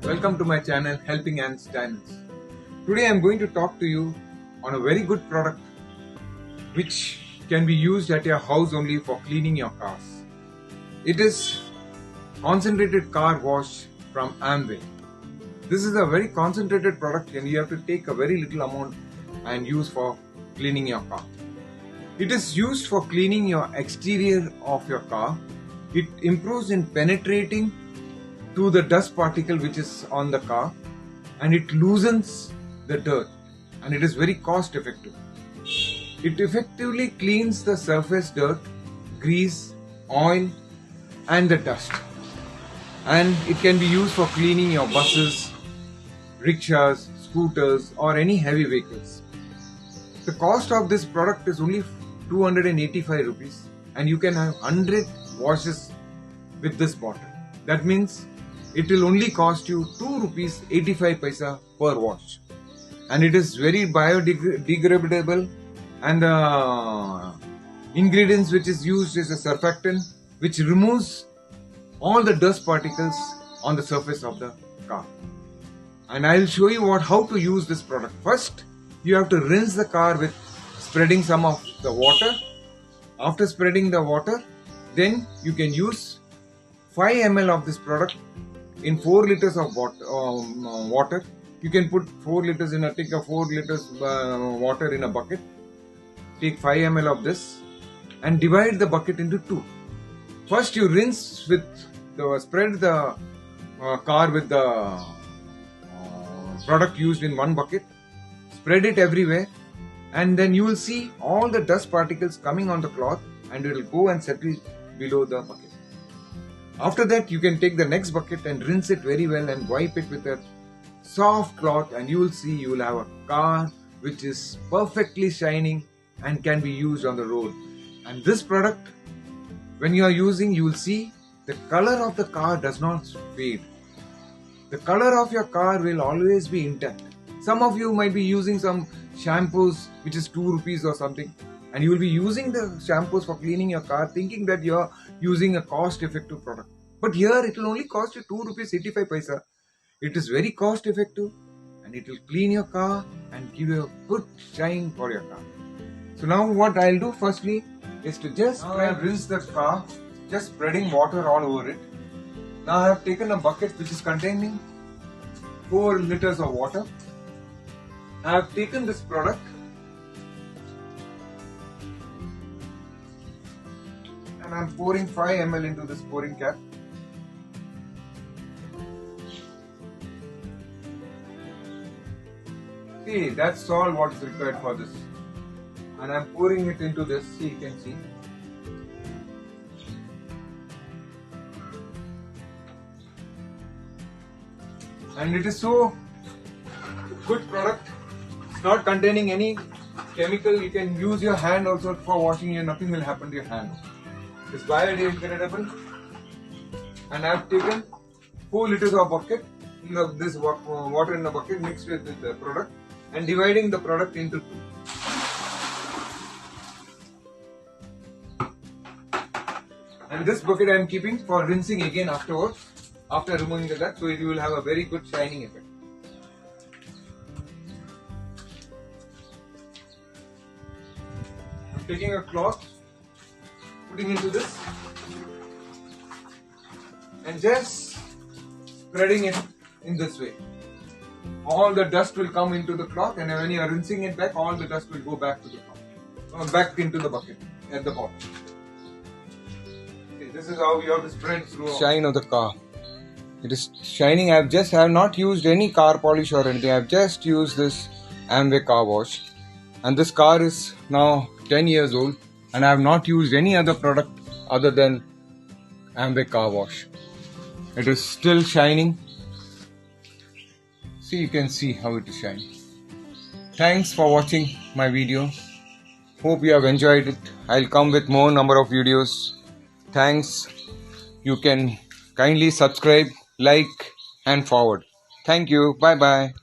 Welcome to my channel Helping Hands Channels. Today I am going to talk to you on a very good product which can be used at your house only for cleaning your cars. It is concentrated car wash from Amway. This is a very concentrated product and you have to take a very little amount and use for cleaning your car. It is used for cleaning your exterior of your car. It improves in penetrating to the dust particle which is on the car, and it loosens the dirt, and it is very cost effective. It effectively cleans the surface dirt, grease, oil and the dust, and it can be used for cleaning your buses, rickshaws, scooters or any heavy vehicles. The cost of this product is only 285 rupees and you can have 100 washes with this bottle. That means it will only cost you 2 rupees 85 paisa per wash, and it is very biodegradable, and the ingredients which is used is a surfactant which removes all the dust particles on the surface of the car. And I will show you how to use this product. First, you have to rinse the car with spreading some of the water. After spreading the water, then you can use 5 ml of this product in 4 liters of water. You can put 4 liters in take a 4 liters water in a bucket. Take 5 ml of this and divide the bucket into 2. First you rinse with spread the car with the product used in one bucket. Spread it everywhere, and then you will see all the dust particles coming on the cloth and it will go and settle below the bucket. After that, you can take the next bucket and rinse it very well and wipe it with a soft cloth, and you will see you will have a car which is perfectly shining and can be used on the road. And this product, when you are using, you will see the color of the car does not fade. The color of your car will always be intact. Some of you might be using some shampoos which is 2 rupees or something, and you will be using the shampoos for cleaning your car thinking that you are using a cost effective product. But here it will only cost you 2 rupees 85 paisa. It is very cost effective and it will clean your car and give you a good shine for your car. So now what I will do firstly is to just rinse the car, just spreading water all over it. Now I have taken a bucket which is containing 4 liters of water. I have taken this product and I am pouring 5 ml into this pouring cap. See, that's all what is required for this. And I am pouring it into this, see, you can see. And it is so good product. It's not containing any chemical. You can use your hand also for washing and nothing will happen to your hand. It's biodegradable. And I have taken 4 liters of bucket, this water in a bucket mixed with the product and dividing the product into 2. And this bucket I am keeping for rinsing again afterwards, after removing the dust, so it will have a very good shining effect. I'm taking a cloth, putting into this and just spreading it in this way. All the dust will come into the cloth, and when you are rinsing it back, all the dust will go back to the cloth, back into the bucket at the bottom. Okay, this is how you have to spread through. Shine of the car. It is shining. I have not used any car polish or anything. I have just used this Amway car wash, and this car is now 10 years old, and I have not used any other product other than Amway car wash. It is still shining. See, you can see how it is shining. Thanks for watching my video. Hope you have enjoyed it. I'll come with more number of videos. Thanks. You can kindly subscribe, like and forward. Thank you. Bye bye.